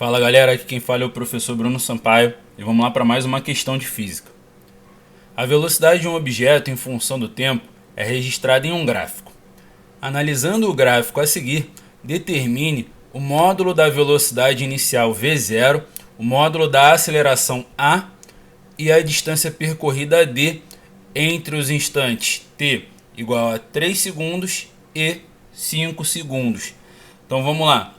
Fala galera, aqui quem fala é o professor Bruno Sampaio e vamos lá para mais uma questão de física. A velocidade de um objeto em função do tempo é registrada em um gráfico. Analisando o gráfico a seguir, determine o módulo da velocidade inicial v0, o módulo da aceleração a e a distância percorrida d entre os instantes t igual a 3 segundos e 5 segundos. Então vamos lá.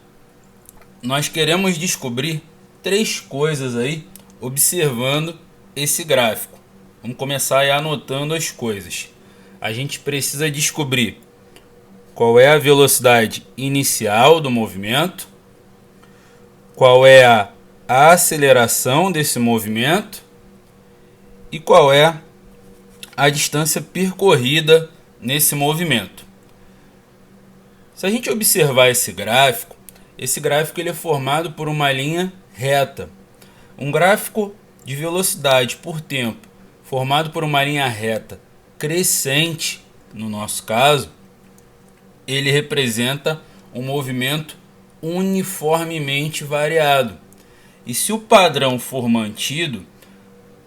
Nós queremos descobrir três coisas aí observando esse gráfico. Vamos começar aí anotando as coisas. A gente precisa descobrir qual é a velocidade inicial do movimento, qual é a aceleração desse movimento e qual é a distância percorrida nesse movimento. Se a gente observar esse gráfico ele é formado por uma linha reta. Um gráfico de velocidade por tempo formado por uma linha reta crescente, no nosso caso, ele representa um movimento uniformemente variado. E se o padrão for mantido,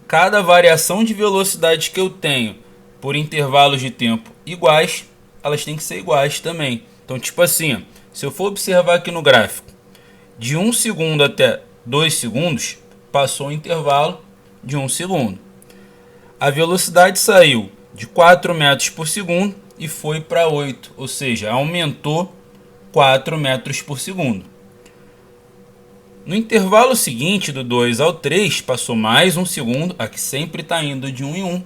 cada variação de velocidade que eu tenho por intervalos de tempo iguais, elas têm que ser iguais também. Então, tipo assim, ó, se eu for observar aqui no gráfico, de 1 segundo até 2 segundos, passou um intervalo de 1 segundo. A velocidade saiu de 4 metros por segundo e foi para 8, ou seja, aumentou 4 metros por segundo. No intervalo seguinte, do 2 ao 3, passou mais 1 segundo, aqui sempre está indo de 1 em 1,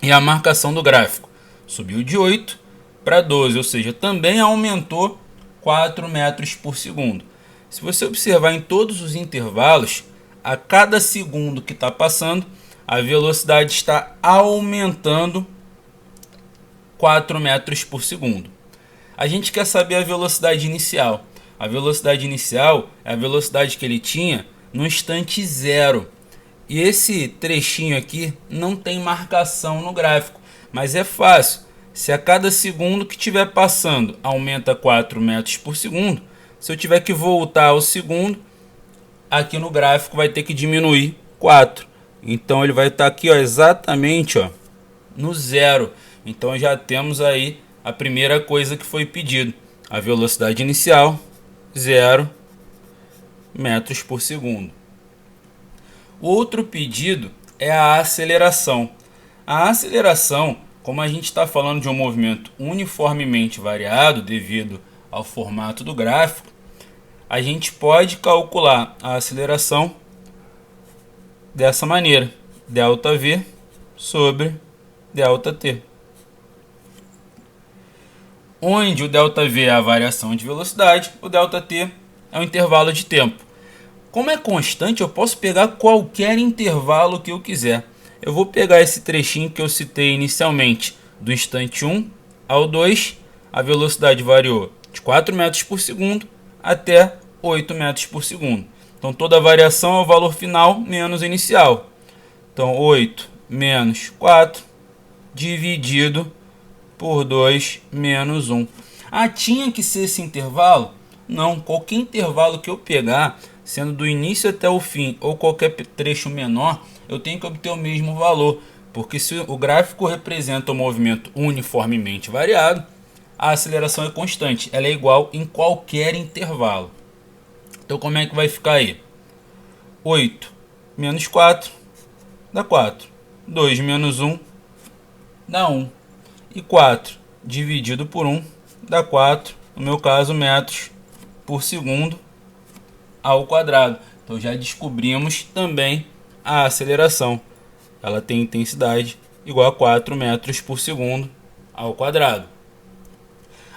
e a marcação do gráfico subiu de 8 para 12, ou seja, também aumentou 4 metros por segundo. Se você observar em todos os intervalos, a cada segundo que está passando, a velocidade está aumentando 4 metros por segundo. A gente quer saber a velocidade inicial. A velocidade inicial é a velocidade que ele tinha no instante zero. E esse trechinho aqui não tem marcação no gráfico, mas é fácil. Se a cada segundo que estiver passando aumenta 4 metros por segundo, se eu tiver que voltar ao segundo, aqui no gráfico vai ter que diminuir 4. Então ele vai estar aqui, ó, exatamente, ó, no zero. Então já temos aí a primeira coisa que foi pedido. A velocidade inicial, 0 metros por segundo. O outro pedido é a aceleração. A aceleração, como a gente está falando de um movimento uniformemente variado devido ao formato do gráfico, a gente pode calcular a aceleração dessa maneira: ΔV sobre ΔT. Onde o ΔV é a variação de velocidade, o ΔT é o intervalo de tempo. Como é constante, eu posso pegar qualquer intervalo que eu quiser. Eu vou pegar esse trechinho que eu citei inicialmente, do instante 1 ao 2, a velocidade variou de 4 metros por segundo até 8 metros por segundo. Então toda a variação é o valor final menos o inicial. Então 8 menos 4 dividido por 2 menos 1. Ah, tinha que ser esse intervalo? Não, qualquer intervalo que eu pegar, sendo do início até o fim ou qualquer trecho menor, eu tenho que obter o mesmo valor, porque se o gráfico representa um movimento uniformemente variado, a aceleração é constante, ela é igual em qualquer intervalo. Então como é que vai ficar aí? 8 menos 4 dá 4, 2 menos 1 dá 1, e 4 dividido por 1 dá 4, no meu caso metros por segundo ao quadrado. Então já descobrimos também a aceleração. Ela tem intensidade igual a 4 metros por segundo ao quadrado.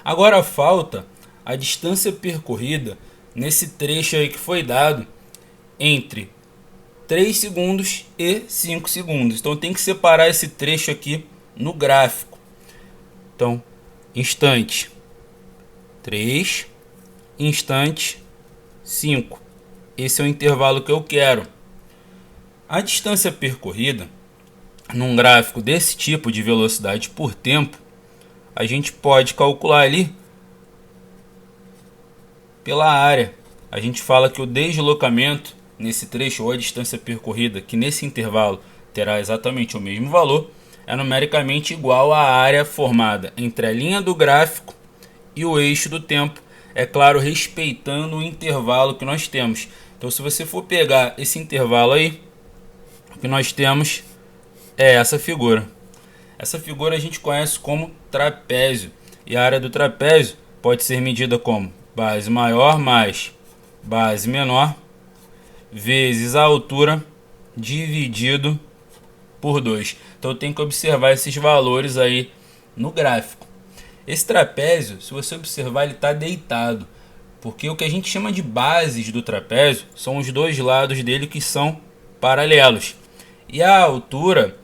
Agora falta a distância percorrida nesse trecho aí que foi dado entre 3 segundos e 5 segundos. Então tem que separar esse trecho aqui no gráfico. Então, instante 3, instante 5. Esse é o intervalo que eu quero. A distância percorrida num gráfico desse tipo de velocidade por tempo, a gente pode calcular ali pela área. a gente fala que o deslocamento nesse trecho, ou a distância percorrida, que nesse intervalo terá exatamente o mesmo valor, é numericamente igual à área formada entre a linha do gráfico e o eixo do tempo, é claro, respeitando o intervalo que nós temos. Então, se você for pegar esse intervalo aí, o que nós temos é essa figura. Essa figura a gente conhece como trapézio, e a área do trapézio pode ser medida como base maior mais base menor vezes a altura dividido por 2. Então eu tenho que observar esses valores aí no gráfico. Esse trapézio, se você observar, ele está deitado, porque o que a gente chama de bases do trapézio são os dois lados dele que são paralelos. E a altura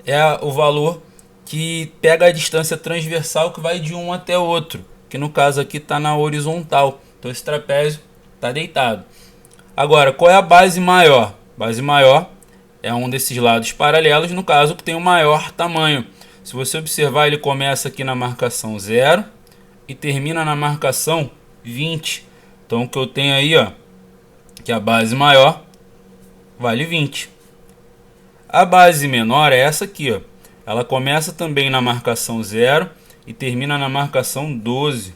é o valor que pega a distância transversal que vai de um até outro, que no caso aqui está na horizontal. Então esse trapézio está deitado. Agora, qual é a base maior? Base maior é um desses lados paralelos, no caso que tem o maior tamanho. Se você observar, ele começa aqui na marcação 0 e termina na marcação 20. Então o que eu tenho aí, ó, que a base maior vale 20. A base menor é essa aqui, ó. Ela começa também na marcação 0 e termina na marcação 12.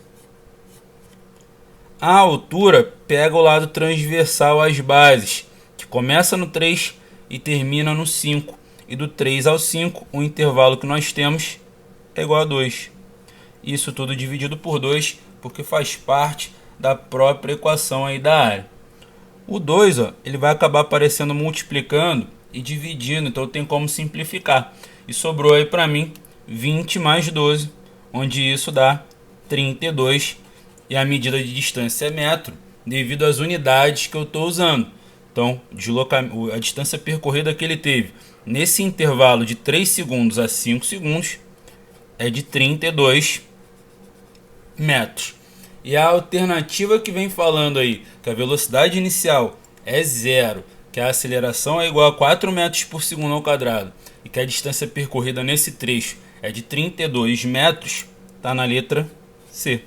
A altura pega o lado transversal às bases, que começa no 3 e termina no 5. E do 3 ao 5, o intervalo que nós temos é igual a 2. Isso tudo dividido por 2, porque faz parte da própria equação aí da área. O 2, ó, ele vai acabar aparecendo multiplicando e dividindo, então tem como simplificar. E sobrou aí para mim 20 mais 12, onde isso dá 32. E a medida de distância é metro, devido às unidades que eu estou usando. Então, a distância percorrida que ele teve nesse intervalo de 3 segundos a 5 segundos é de 32 metros. E a alternativa que vem falando aí, que a velocidade inicial é 0, que a aceleração é igual a 4 metros por segundo ao quadrado, e que a distância percorrida nesse trecho é de 32 metros, está na letra C.